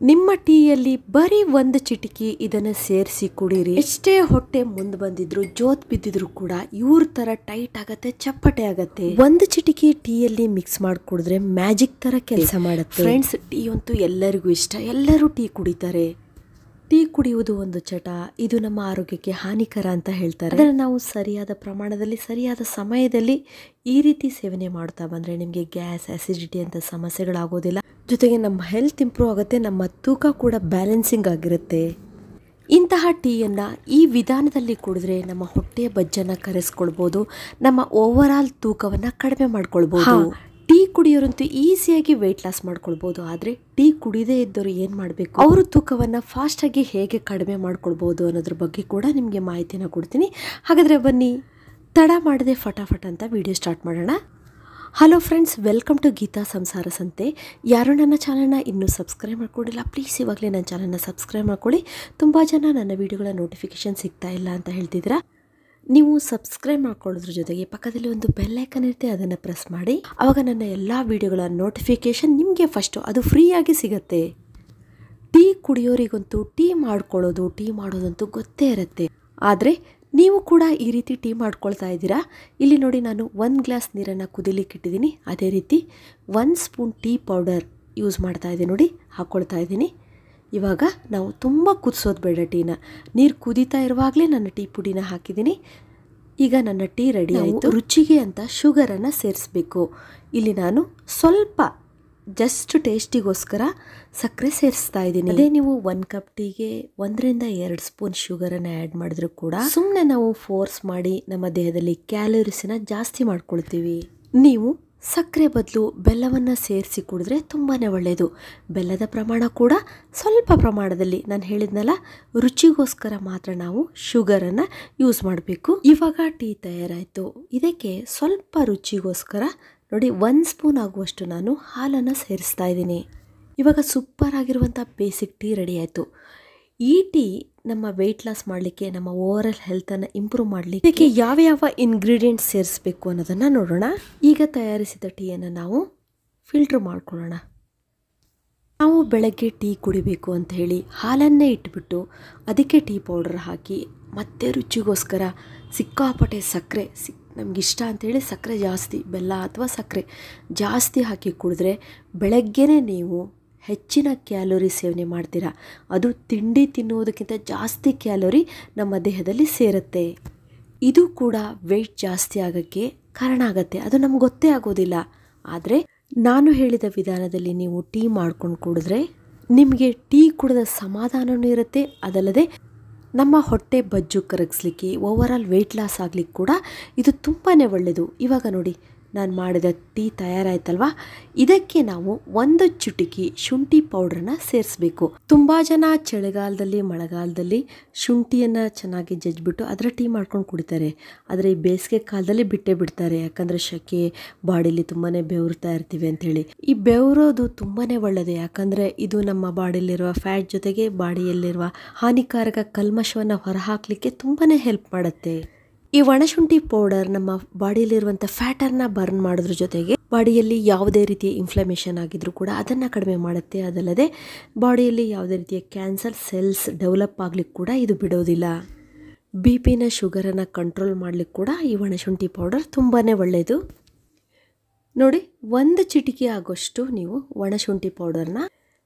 ನಿಮ್ಮ ಟೀಯಲ್ಲಿ ಬರೀ ಒಂದು ಚಿಟಿಕೆ ಇದನ್ನು ಸೇರಿಸಿ ಕುಡೀರಿ. ಎಷ್ಟೇ ಹೊಟ್ಟೆ ಮುಂದೆ ಬಂದಿದ್ರು ಜೋತ್ ಬಿದ್ದಿದ್ರು ಕೂಡ ಇವ್ರ ತರ ಟೈಟ್ ಆಗತ್ತೆ, ಚಪ್ಪಟೆ ಆಗತ್ತೆ. ಒಂದು ಚಿಟಿಕೆ ಟೀಯಲ್ಲಿ ಮಿಕ್ಸ್ ಮಾಡಿ ಕುಡಿದ್ರೆ ಮ್ಯಾಜಿಕ್ ತರ ಕೆಲಸ ಮಾಡುತ್ತೆ. ಫ್ರೆಂಡ್ಸ್, ಟೀ ಅಂತೂ ಎಲ್ಲರಿಗೂ ಇಷ್ಟ, ಎಲ್ಲರೂ ಟೀ ಕುಡಿತಾರೆ. ಟೀ ಕುಡಿಯುವುದು ಒಂದು ಚಟ, ಇದು ನಮ್ಮ ಆರೋಗ್ಯಕ್ಕೆ ಹಾನಿಕರ ಅಂತ ಹೇಳ್ತಾರೆ. ಅದನ್ನು ನಾವು ಸರಿಯಾದ ಪ್ರಮಾಣದಲ್ಲಿ ಸರಿಯಾದ ಸಮಯದಲ್ಲಿ ಈ ರೀತಿ ಸೇವನೆ ಮಾಡ್ತಾ ಬಂದರೆ ನಿಮಗೆ ಗ್ಯಾಸ್, ಅಸಿಡಿಟಿ ಅಂತ ಸಮಸ್ಯೆಗಳಾಗೋದಿಲ್ಲ. ಜೊತೆಗೆ ನಮ್ಮ ಹೆಲ್ತ್ ಇಂಪ್ರೂವ್ ಆಗುತ್ತೆ, ನಮ್ಮ ತೂಕ ಕೂಡ ಬ್ಯಾಲೆನ್ಸಿಂಗ್ ಆಗಿರುತ್ತೆ. ಇಂತಹ ಟೀಯನ್ನು ಈ ವಿಧಾನದಲ್ಲಿ ಕುಡಿದ್ರೆ ನಮ್ಮ ಹೊಟ್ಟೆಯ ಬಜ್ಜನ್ನು ಕರೆಸ್ಕೊಳ್ಬೋದು, ನಮ್ಮ ಓವರ್ ಆಲ್ ತೂಕವನ್ನು ಕಡಿಮೆ ಮಾಡ್ಕೊಳ್ಬೋದು. ಟೀ ಕುಡಿಯೋರಂತೂ ಈಸಿಯಾಗಿ ವೆಯ್ಟ್ ಲಾಸ್ ಮಾಡ್ಕೊಳ್ಬೋದು. ಆದರೆ ಟೀ ಕುಡಿದೇ ಇದ್ದವರು ಏನು ಮಾಡಬೇಕು, ಅವ್ರ ತೂಕವನ್ನು ಫಾಸ್ಟಾಗಿ ಹೇಗೆ ಕಡಿಮೆ ಮಾಡ್ಕೊಳ್ಬೋದು ಅನ್ನೋದ್ರ ಬಗ್ಗೆ ಕೂಡ ನಿಮಗೆ ಮಾಹಿತಿನ ಕೊಡ್ತೀನಿ. ಹಾಗಾದರೆ ಬನ್ನಿ, ತಡ ಮಾಡದೆ ಫಟಾಫಟ್ ಅಂತ ವಿಡಿಯೋ ಸ್ಟಾರ್ಟ್ ಮಾಡೋಣ. Hello friends, welcome to Geeta Samsara Sante. ಯಾರು ನನ್ನ ಚಾನಲ್ನ ಇನ್ನೂ ಸಬ್ಸ್ಕ್ರೈಬ್ ಮಾಡ್ಕೊಂಡಿಲ್ಲ, ಪ್ಲೀಸ್ ಇವಾಗಲೇ ನನ್ನ ಚಾನಲ್ನ ಸಬ್ಸ್ಕ್ರೈಬ್ ಮಾಡ್ಕೊಳ್ಳಿ. ತುಂಬ ಜನ ನನ್ನ ವೀಡಿಯೋಗಳ ನೋಟಿಫಿಕೇಷನ್ ಸಿಗ್ತಾ ಇಲ್ಲ ಅಂತ ಹೇಳ್ತಿದ್ದೀರಾ. ನೀವು ಸಬ್ಸ್ಕ್ರೈಬ್ ಮಾಡ್ಕೊಳ್ಳೋದ್ರ ಜೊತೆಗೆ ಪಕ್ಕದಲ್ಲಿ ಒಂದು ಬೆಲ್ ಐಕನ್ ಇರುತ್ತೆ, ಅದನ್ನು ಪ್ರೆಸ್ ಮಾಡಿ. ಆವಾಗ ನನ್ನ ಎಲ್ಲ ವೀಡಿಯೋಗಳ ನೋಟಿಫಿಕೇಷನ್ ನಿಮಗೆ ಫಸ್ಟು ಅದು ಫ್ರೀಯಾಗಿ ಸಿಗುತ್ತೆ. ಟೀ ಕುಡಿಯೋರಿಗಂತೂ ಟೀ ಮಾಡೋದಂತೂ ಗೊತ್ತೇ ಇರುತ್ತೆ. ಆದರೆ ನೀವು ಕೂಡ ಈ ರೀತಿ ಟೀ ಮಾಡ್ಕೊಳ್ತಾ ಇದ್ದೀರಾ. ಇಲ್ಲಿ ನೋಡಿ, ನಾನು 1 ಗ್ಲಾಸ್ ನೀರನ್ನು ಕುದಿಲಿಕ್ಕೆ ಇಟ್ಟಿದ್ದೀನಿ. ಅದೇ ರೀತಿ 1 ಸ್ಪೂನ್ ಟೀ ಪೌಡರ್ ಯೂಸ್ ಮಾಡ್ತಾ ಇದ್ದೀನಿ, ನೋಡಿ ಹಾಕ್ಕೊಳ್ತಾ ಇದ್ದೀನಿ. ಇವಾಗ ನಾವು ತುಂಬ ಕುದಿಸೋದು ಬೇಡ ಟೀನ, ನೀರು ಕುದೀತಾ ಇರುವಾಗಲೇ ನಾನು ಟೀ ಪುಡಿನ ಹಾಕಿದ್ದೀನಿ. ಈಗ ನನ್ನ ಟೀ ರೆಡಿ ಆಯಿತು. ರುಚಿಗೆ ಅಂತ ಶುಗರನ್ನು ಸೇರಿಸಬೇಕು. ಇಲ್ಲಿ ನಾನು ಸ್ವಲ್ಪ ಜಸ್ಟ್ ಟೇಸ್ಟಿಗೋಸ್ಕರ ಸಕ್ಕರೆ ಸೇರಿಸ್ತಾ ಇದ್ದೀನಿ. ಅದೇ ನೀವು 1 ಕಪ್ ಟೀಗೆ 1 ರಿಂದ 2 ಸ್ಪೂನ್ ಶುಗರನ್ನು ಆ್ಯಡ್ ಮಾಡಿದ್ರು ಕೂಡ ಸುಮ್ಮನೆ ನಾವು ಫೋರ್ಸ್ ಮಾಡಿ ನಮ್ಮ ದೇಹದಲ್ಲಿ ಕ್ಯಾಲೋರಿಸ್ನ ಜಾಸ್ತಿ ಮಾಡ್ಕೊಳ್ತೀವಿ. ನೀವು ಸಕ್ಕರೆ ಬದಲು ಬೆಲ್ಲವನ್ನು ಸೇರಿಸಿ ಕುಡಿದ್ರೆ ತುಂಬಾ ಒಳ್ಳೆಯದು. ಬೆಲ್ಲದ ಪ್ರಮಾಣ ಕೂಡ ಸ್ವಲ್ಪ ಪ್ರಮಾಣದಲ್ಲಿ, ನಾನು ಹೇಳಿದ್ನಲ್ಲ, ರುಚಿಗೋಸ್ಕರ ಮಾತ್ರ ನಾವು ಶುಗರನ್ನು ಯೂಸ್ ಮಾಡಬೇಕು. ಇವಾಗ ಟೀ ತಯಾರಾಯಿತು. ಇದಕ್ಕೆ ಸ್ವಲ್ಪ ರುಚಿಗೋಸ್ಕರ ನೋಡಿ 1 ಸ್ಪೂನ್ ಆಗುವಷ್ಟು ನಾನು ಹಾಲನ್ನು ಸೇರಿಸ್ತಾ ಇದ್ದೀನಿ. ಇವಾಗ ಸೂಪರ್ ಆಗಿರುವಂಥ ಬೇಸಿಕ್ ಟೀ ರೆಡಿ ಆಯಿತು. ಈ ಟೀ ನಮ್ಮ ವೆಯ್ಟ್ ಲಾಸ್ ಮಾಡಲಿಕ್ಕೆ, ನಮ್ಮ ಓವರ್ ಆಲ್ ಹೆಲ್ತನ್ನು ಇಂಪ್ರೂವ್ ಮಾಡಲಿಕ್ಕೆ ಇದಕ್ಕೆ ಯಾವ ಇಂಗ್ರೀಡಿಯೆಂಟ್ಸ್ ಸೇರಿಸಬೇಕು ಅನ್ನೋದನ್ನು ನೋಡೋಣ. ಈಗ ತಯಾರಿಸಿದ ಟೀಯನ್ನು ನಾವು ಫಿಲ್ಟ್ರ್ ಮಾಡ್ಕೊಳ್ಳೋಣ. ನಾವು ಬೆಳಗ್ಗೆ ಟೀ ಕುಡಿಬೇಕು ಅಂತ ಹೇಳಿ ಹಾಲನ್ನೇ ಇಟ್ಬಿಟ್ಟು ಅದಕ್ಕೆ ಟೀ ಪೌಡರ್ ಹಾಕಿ ಮತ್ತೆ ರುಚಿಗೋಸ್ಕರ ಸಿಕ್ಕಾಪಟ್ಟೆ ಸಕ್ಕರೆ, ನಮಗಿಷ್ಟ ಅಂಥೇಳಿ ಸಕ್ಕರೆ ಜಾಸ್ತಿ, ಬೆಲ್ಲ ಅಥವಾ ಸಕ್ಕರೆ ಜಾಸ್ತಿ ಹಾಕಿ ಕುಡಿದ್ರೆ ಬೆಳಗ್ಗೆನೇ ನೀವು ಹೆಚ್ಚಿನ ಕ್ಯಾಲೋರಿ ಸೇವನೆ ಮಾಡ್ತೀರಾ. ಅದು ತಿಂಡಿ ತಿನ್ನುವುದಕ್ಕಿಂತ ಜಾಸ್ತಿ ಕ್ಯಾಲೋರಿ ನಮ್ಮ ದೇಹದಲ್ಲಿ ಸೇರುತ್ತೆ. ಇದು ಕೂಡ ವೆಯ್ಟ್ ಜಾಸ್ತಿ ಆಗೋಕ್ಕೆ ಕಾರಣ ಆಗುತ್ತೆ, ಅದು ನಮ್ಗೆ ಗೊತ್ತೇ ಆಗೋದಿಲ್ಲ. ಆದರೆ ನಾನು ಹೇಳಿದ ವಿಧಾನದಲ್ಲಿ ನೀವು ಟೀ ಮಾಡ್ಕೊಂಡು ಕುಡಿದ್ರೆ ನಿಮಗೆ ಟೀ ಕುಡಿದ ಸಮಾಧಾನವೂ ಇರುತ್ತೆ. ಅದಲ್ಲದೆ ನಮ್ಮ ಹೊಟ್ಟೆ ಬಜ್ಜು ಕರಗಿಸ್ಲಿಕ್ಕೆ, ಓವರ್ ಆಲ್ ವೆಯ್ಟ್ ಲಾಸ್ ಆಗಲಿಕ್ಕೆ ಕೂಡ ಇದು ತುಂಬಾ ಒಳ್ಳೆಯದು. ಇವಾಗ ನೋಡಿ, ನಾನು ಮಾಡಿದ ಟೀ ತಯಾರಾಯ್ತಲ್ವಾ, ಇದಕ್ಕೆ ನಾವು 1 ಚಿಟಿಕೆ ಶುಂಠಿ ಪೌಡ್ರನ್ನ ಸೇರಿಸಬೇಕು. ತುಂಬ ಜನ ಚಳಿಗಾಲದಲ್ಲಿ, ಮಳೆಗಾಲದಲ್ಲಿ ಶುಂಠಿಯನ್ನು ಚೆನ್ನಾಗಿ ಜಜ್ಜಿಬಿಟ್ಟು ಅದರ ಟೀ ಮಾಡ್ಕೊಂಡು ಕುಡಿತಾರೆ. ಆದರೆ ಈ ಬೇಸಿಗೆ ಕಾಲದಲ್ಲಿ ಬಿಟ್ಟೇ ಬಿಡ್ತಾರೆ, ಯಾಕಂದರೆ ಶೆಕೆ, ಬಾಡಿಲಿ ತುಂಬಾ ಬೆವರ್ತಾ ಇರ್ತೀವಿ ಅಂಥೇಳಿ. ಈ ಬೆವರೋದು ತುಂಬಾ ಒಳ್ಳೆಯದು, ಯಾಕಂದರೆ ಇದು ನಮ್ಮ ಬಾಡಿಯಲ್ಲಿರುವ ಫ್ಯಾಟ್ ಜೊತೆಗೆ ಬಾಡಿಯಲ್ಲಿರುವ ಹಾನಿಕಾರಕ ಕಲ್ಮಶವನ್ನು ಹೊರಹಾಕಲಿಕ್ಕೆ ತುಂಬಾ ಹೆಲ್ಪ್ ಮಾಡುತ್ತೆ. ಈ ಒಣಶುಂಠಿ ಪೌಡರ್ ನಮ್ಮ ಬಾಡಿಯಲ್ಲಿರುವಂಥ ಫ್ಯಾಟನ್ನು ಬರ್ನ್ ಮಾಡೋದ್ರ ಜೊತೆಗೆ ಬಾಡಿಯಲ್ಲಿ ಯಾವುದೇ ರೀತಿಯ ಇನ್ಫ್ಲಮೇಷನ್ ಆಗಿದ್ರೂ ಕೂಡ ಅದನ್ನು ಕಡಿಮೆ ಮಾಡುತ್ತೆ. ಅದಲ್ಲದೆ ಬಾಡಿಯಲ್ಲಿ ಯಾವುದೇ ರೀತಿಯ ಕ್ಯಾನ್ಸರ್ ಸೆಲ್ಸ್ ಡೆವಲಪ್ ಆಗ್ಲಿಕ್ಕೆ ಕೂಡ ಇದು ಬಿಡೋದಿಲ್ಲ. BP-ನ, ಶುಗರನ್ನು ಕಂಟ್ರೋಲ್ ಮಾಡ್ಲಿಕ್ಕೆ ಕೂಡ ಈ ಒಣಶುಂಠಿ ಪೌಡರ್ ತುಂಬಾ ಒಳ್ಳೆಯದು. ನೋಡಿ, 1 ಚಿಟಿಕೆ ಆಗೋಷ್ಟು ನೀವು ಒಣಶುಂಠಿ ಪೌಡರ್ನ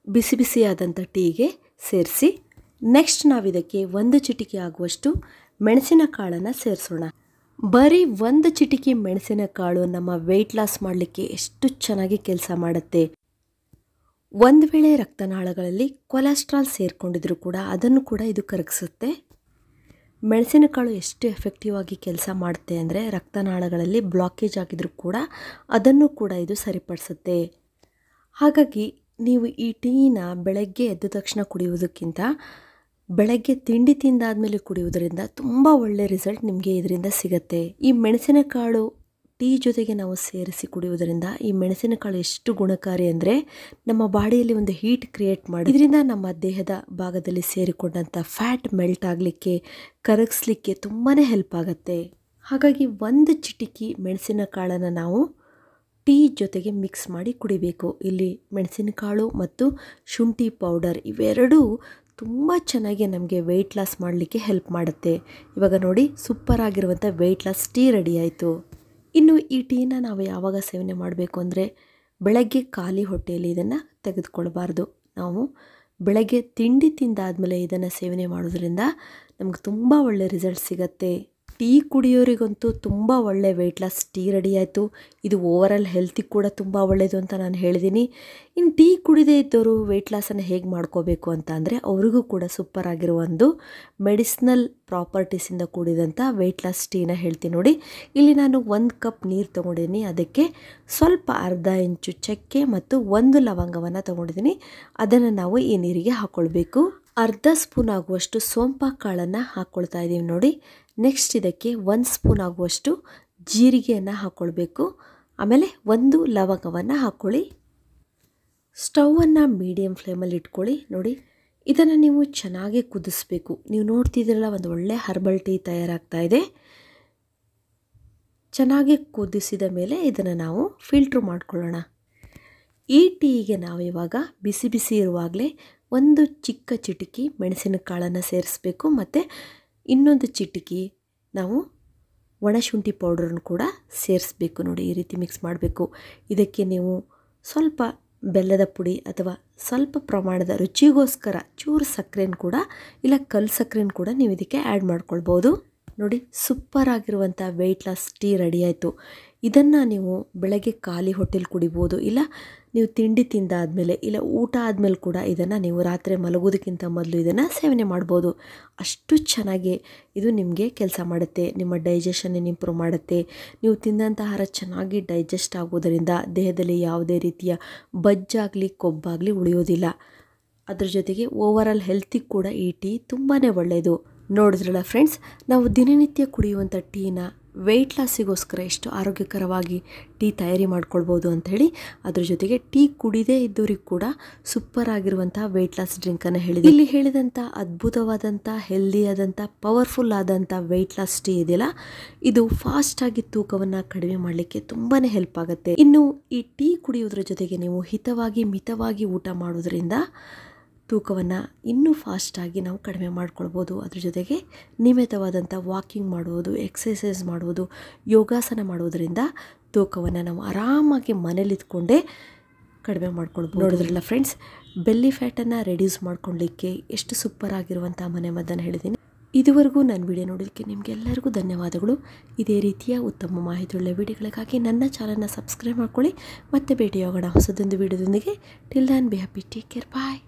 ಬಿಸಿಯಾದಂಥ ಟೀಗೆ ಸೇರಿಸಿ. ನೆಕ್ಸ್ಟ್ ನಾವಿದಕ್ಕೆ 1 ಚಿಟಿಕೆ ಆಗುವಷ್ಟು ಮೆಣಸಿನಕಾಳನ್ನು ಸೇರಿಸೋಣ. ಬರೀ 1 ಚಿಟಿಕೆ ಮೆಣಸಿನಕಾಳು ನಮ್ಮ ವೆಯ್ಟ್ ಲಾಸ್ ಮಾಡಲಿಕ್ಕೆ ಎಷ್ಟು ಚೆನ್ನಾಗಿ ಕೆಲಸ ಮಾಡುತ್ತೆ. ಒಂದು ವೇಳೆ ರಕ್ತನಾಳಗಳಲ್ಲಿ ಕೊಲೆಸ್ಟ್ರಾಲ್ ಸೇರಿಕೊಂಡಿದ್ರು ಕೂಡ ಅದನ್ನು ಕೂಡ ಇದು ಕರಗಿಸುತ್ತೆ. ಮೆಣಸಿನಕಾಳು ಎಷ್ಟು ಎಫೆಕ್ಟಿವ್ ಆಗಿ ಕೆಲಸ ಮಾಡುತ್ತೆ ಅಂದರೆ, ರಕ್ತನಾಳಗಳಲ್ಲಿ ಬ್ಲಾಕೇಜ್ ಆಗಿದ್ರೂ ಕೂಡ ಅದನ್ನು ಕೂಡ ಇದು ಸರಿಪಡಿಸುತ್ತೆ. ಹಾಗಾಗಿ ನೀವು ಈ ಟೀನ ಬೆಳಗ್ಗೆ ಎದ್ದ ತಕ್ಷಣ ಕುಡಿಯುವುದಕ್ಕಿಂತ ಬೆಳಗ್ಗೆ ತಿಂಡಿ ತಿಂದಾದ್ಮೇಲೆ ಕುಡಿಯುವುದರಿಂದ ತುಂಬ ಒಳ್ಳೆ ರಿಸಲ್ಟ್ ನಿಮಗೆ ಇದರಿಂದ ಸಿಗುತ್ತೆ. ಈ ಮೆಣಸಿನಕಾಳು ಟೀ ಜೊತೆಗೆ ನಾವು ಸೇರಿಸಿ ಕುಡಿಯುವುದರಿಂದ ಈ ಮೆಣಸಿನಕಾಳು ಎಷ್ಟು ಗುಣಕಾರಿ ಅಂದರೆ, ನಮ್ಮ ಬಾಡಿಯಲ್ಲಿ ಒಂದು ಹೀಟ್ ಕ್ರಿಯೇಟ್ ಮಾಡಿ ಇದರಿಂದ ನಮ್ಮ ದೇಹದ ಭಾಗದಲ್ಲಿ ಸೇರಿಕೊಂಡಂಥ ಫ್ಯಾಟ್ ಮೆಲ್ಟ್ ಆಗಲಿಕ್ಕೆ, ಕರಗಿಸ್ಲಿಕ್ಕೆ ತುಂಬಾ ಹೆಲ್ಪ್ ಆಗುತ್ತೆ. ಹಾಗಾಗಿ 1 ಚಿಟಿಕೆ ಮೆಣಸಿನಕಾಳನ್ನು ನಾವು ಟೀ ಜೊತೆಗೆ ಮಿಕ್ಸ್ ಮಾಡಿ ಕುಡಿಬೇಕು. ಇಲ್ಲಿ ಮೆಣಸಿನಕಾಳು ಮತ್ತು ಶುಂಠಿ ಪೌಡರ್ ಇವೆರಡೂ ತುಂಬ ಚೆನ್ನಾಗಿ ನಮಗೆ ವೆಯ್ಟ್ ಲಾಸ್ ಮಾಡಲಿಕ್ಕೆ ಹೆಲ್ಪ್ ಮಾಡುತ್ತೆ. ಇವಾಗ ನೋಡಿ ಸೂಪರ್ ಆಗಿರುವಂಥ ವೆಯ್ಟ್ ಲಾಸ್ ಟೀ ರೆಡಿ ಆಯಿತು. ಇನ್ನು ಈ ಟೀನ ನಾವು ಯಾವಾಗ ಸೇವನೆ ಮಾಡಬೇಕು ಅಂದರೆ ಬೆಳಗ್ಗೆ ಖಾಲಿ ಹೊಟ್ಟೆಯಲ್ಲಿ ಇದನ್ನು ತೆಗೆದುಕೊಳ್ಬಾರ್ದು. ನಾವು ಬೆಳಗ್ಗೆ ತಿಂಡಿ ತಿಂದಾದಮೇಲೆ ಇದನ್ನು ಸೇವನೆ ಮಾಡೋದ್ರಿಂದ ನಮ್ಗೆ ತುಂಬ ಒಳ್ಳೆ ರಿಸಲ್ಟ್ ಸಿಗತ್ತೆ. ಟೀ ಕುಡಿಯೋರಿಗಂತೂ ತುಂಬ ಒಳ್ಳೆ ವೆಯ್ಟ್ ಲಾಸ್ ಟೀ ರೆಡಿ ಆಯಿತು. ಇದು ಓವರಾಲ್ ಹೆಲ್ತಿಗೆ ಕೂಡ ತುಂಬ ಒಳ್ಳೆಯದು ಅಂತ ನಾನು ಹೇಳಿದ್ದೀನಿ. ಇನ್ನು ಟೀ ಕುಡಿದೇ ಇದ್ದವರು ವೆಯ್ಟ್ ಲಾಸನ್ನು ಹೇಗೆ ಮಾಡ್ಕೋಬೇಕು ಅಂತ ಅಂದರೆ ಅವ್ರಿಗೂ ಕೂಡ ಸೂಪರ್ ಆಗಿರೋ ಒಂದು ಮೆಡಿಸಿನಲ್ ಪ್ರಾಪರ್ಟೀಸಿಂದ ಕೂಡಿದಂಥ ವೆಯ್ಟ್ ಲಾಸ್ ಟೀನ ಹೇಳ್ತೀನಿ ನೋಡಿ. ಇಲ್ಲಿ ನಾನು 1 ಕಪ್ ನೀರು ತೊಗೊಂಡಿದ್ದೀನಿ. ಅದಕ್ಕೆ ಸ್ವಲ್ಪ ಅರ್ಧ ಇಂಚು ಚಕ್ಕೆ ಮತ್ತು 1 ಲವಂಗವನ್ನು ತೊಗೊಂಡಿದ್ದೀನಿ. ಅದನ್ನು ನಾವು ಈ ನೀರಿಗೆ ಹಾಕ್ಕೊಳ್ಬೇಕು. ಅರ್ಧ ಸ್ಪೂನ್ ಆಗುವಷ್ಟು ಸೋಂಪ ಕಾಳನ್ನು ಹಾಕ್ಕೊಳ್ತಾ ಇದ್ದೀವಿ ನೋಡಿ. ನೆಕ್ಸ್ಟ್ ಇದಕ್ಕೆ 1 ಸ್ಪೂನ್ ಆಗುವಷ್ಟು ಜೀರಿಗೆಯನ್ನು ಹಾಕ್ಕೊಳ್ಬೇಕು. ಆಮೇಲೆ 1 ಲವಂಗವನ್ನು ಹಾಕ್ಕೊಳ್ಳಿ. ಸ್ಟವನ್ನು ಮೀಡಿಯಮ್ ಫ್ಲೇಮಲ್ಲಿ ಇಟ್ಕೊಳ್ಳಿ. ನೋಡಿ ಇದನ್ನು ನೀವು ಚೆನ್ನಾಗಿ ಕುದಿಸ್ಬೇಕು. ನೀವು ನೋಡ್ತಿದ್ದೀರಲ್ಲ ಒಂದು ಒಳ್ಳೆ ಹರ್ಬಲ್ ಟೀ ತಯಾರಾಗ್ತಾ ಇದೆ. ಚೆನ್ನಾಗಿ ಕುದಿಸಿದ ಮೇಲೆ ಇದನ್ನು ನಾವು ಫಿಲ್ಟ್ರ್ ಮಾಡ್ಕೊಳ್ಳೋಣ. ಈ ಟೀಗೆ ನಾವು ಇವಾಗ ಬಿಸಿ ಬಿಸಿ ಇರುವಾಗಲೇ 1 ಚಿಕ್ಕ ಚಿಟಿಕೆ ಮೆಣಸಿನಕಾಳನ್ನು ಸೇರಿಸಬೇಕು. ಮತ್ತು ಇನ್ನೊಂದು ಚಿಟಿಕೆ ನಾವು ಒಣಶುಂಠಿ ಪೌಡ್ರನ್ನು ಕೂಡ ಸೇರಿಸಬೇಕು. ನೋಡಿ ಈ ರೀತಿ ಮಿಕ್ಸ್ ಮಾಡಬೇಕು. ಇದಕ್ಕೆ ನೀವು ಸ್ವಲ್ಪ ಬೆಲ್ಲದ ಪುಡಿ ಅಥವಾ ಸ್ವಲ್ಪ ಪ್ರಮಾಣದ ರುಚಿಗೋಸ್ಕರ ಚೂರು ಸಕ್ಕರೆನ ಕೂಡ ಇಲ್ಲ ಕಲ್ಲು ಸಕ್ಕರೆನ ಕೂಡ ನೀವು ಇದಕ್ಕೆ ಆ್ಯಡ್ ಮಾಡ್ಕೊಳ್ಬೋದು. ನೋಡಿ ಸೂಪರ್ ಆಗಿರುವಂಥ ವೆಯ್ಟ್ ಲಾಸ್ ಟೀ ರೆಡಿ ಆಯಿತು. ಇದನ್ನು ನೀವು ಬೆಳಗ್ಗೆ ಖಾಲಿ ಹೊಟ್ಟೆಲಿ ಕುಡಿಬೋದು, ಇಲ್ಲ ನೀವು ತಿಂಡಿ ತಿಂದಾದಮೇಲೆ ಇಲ್ಲ ಊಟ ಆದಮೇಲೆ ಕೂಡ ಇದನ್ನು ನೀವು ರಾತ್ರಿ ಮಲಗೋದಕ್ಕಿಂತ ಮೊದಲು ಇದನ್ನು ಸೇವನೆ ಮಾಡ್ಬೋದು. ಅಷ್ಟು ಚೆನ್ನಾಗಿ ಇದು ನಿಮಗೆ ಕೆಲಸ ಮಾಡುತ್ತೆ. ನಿಮ್ಮ ಡೈಜೆಷನ್ ಇಂಪ್ರೂವ್ ಮಾಡುತ್ತೆ. ನೀವು ತಿಂದಂಥ ಆಹಾರ ಚೆನ್ನಾಗಿ ಡೈಜೆಸ್ಟ್ ಆಗೋದರಿಂದ ದೇಹದಲ್ಲಿ ಯಾವುದೇ ರೀತಿಯ ಬಜ್ಜಾಗಲಿ ಕೊಬ್ಬಾಗಲಿ ಉಳಿಯೋದಿಲ್ಲ. ಅದ್ರ ಜೊತೆಗೆ ಓವರಾಲ್ ಹೆಲ್ತಿಗೆ ಕೂಡ ಈ ಟೀ ತುಂಬಾ ಒಳ್ಳೆಯದು. ನೋಡಿದ್ರಲ್ಲ ಫ್ರೆಂಡ್ಸ್, ನಾವು ದಿನನಿತ್ಯ ಕುಡಿಯುವಂಥ ಟೀನ ವೆಯ್ಟ್ ಲಾಸಿಗೋಸ್ಕರ ಎಷ್ಟು ಆರೋಗ್ಯಕರವಾಗಿ ಟೀ ತಯಾರಿ ಮಾಡ್ಕೊಳ್ಬೋದು ಅಂಥೇಳಿ. ಅದ್ರ ಜೊತೆಗೆ ಟೀ ಕುಡಿದೇ ಇದ್ದವ್ರಿಗೆ ಕೂಡ ಸೂಪರ್ ಆಗಿರುವಂಥ ವೆಯ್ಟ್ ಲಾಸ್ ಡ್ರಿಂಕನ್ನು ಹೇಳಿದೆ. ಇಲ್ಲಿ ಹೇಳಿದಂಥ ಅದ್ಭುತವಾದಂಥ ಹೆಲ್ದಿಯಾದಂಥ ಪವರ್ಫುಲ್ ಆದಂಥ ವೆಯ್ಟ್ ಲಾಸ್ ಟೀ ಇದೆಯಲ್ಲ, ಇದು ಫಾಸ್ಟಾಗಿ ತೂಕವನ್ನು ಕಡಿಮೆ ಮಾಡಲಿಕ್ಕೆ ತುಂಬಾ ಹೆಲ್ಪ್ ಆಗುತ್ತೆ. ಇನ್ನು ಈ ಟೀ ಕುಡಿಯೋದ್ರ ಜೊತೆಗೆ ನೀವು ಹಿತವಾಗಿ ಮಿತವಾಗಿ ಊಟ ಮಾಡೋದ್ರಿಂದ ತೂಕವನ್ನು ಇನ್ನೂ ಫಾಸ್ಟಾಗಿ ನಾವು ಕಡಿಮೆ ಮಾಡ್ಕೊಳ್ಬೋದು. ಅದ್ರ ಜೊತೆಗೆ ನಿಯಮಿತವಾದಂಥ ವಾಕಿಂಗ್ ಮಾಡುವುದು, ಎಕ್ಸಸೈಸ್ ಮಾಡುವುದು, ಯೋಗಾಸನ ಮಾಡೋದರಿಂದ ತೂಕವನ್ನು ನಾವು ಆರಾಮಾಗಿ ಮನೇಲಿದ್ಕೊಂಡೇ ಕಡಿಮೆ ಮಾಡ್ಕೊಳ್ಬೋದು. ನೋಡಿದ್ರಲ್ಲ ಫ್ರೆಂಡ್ಸ್, ಬೆಲ್ಲಿ ಫ್ಯಾಟನ್ನು ರೆಡ್ಯೂಸ್ ಮಾಡ್ಕೊಳ್ಳಿಕ್ಕೆ ಎಷ್ಟು ಸೂಪರ್ ಆಗಿರುವಂಥ ಮನೆಮದ್ದನ್ನು ಹೇಳಿದ್ದೀನಿ. ಇದುವರೆಗೂ ನನ್ನ ವಿಡಿಯೋ ನೋಡೋದಕ್ಕೆ ನಿಮಗೆಲ್ಲರಿಗೂ ಧನ್ಯವಾದಗಳು. ಇದೇ ರೀತಿಯ ಉತ್ತಮ ಮಾಹಿತಿಯುಳ್ಳ ವಿಡಿಯೋಗಳಿಗಾಗಿ ನನ್ನ ಚಾನಲ್ನ ಸಬ್ಸ್ಕ್ರೈಬ್ ಮಾಡ್ಕೊಳ್ಳಿ. ಮತ್ತೆ ಭೇಟಿಯಾಗೋಣ ಹೊಸದೊಂದು ವಿಡಿಯೋದೊಂದಿಗೆ. Till then be happy, take care, bye.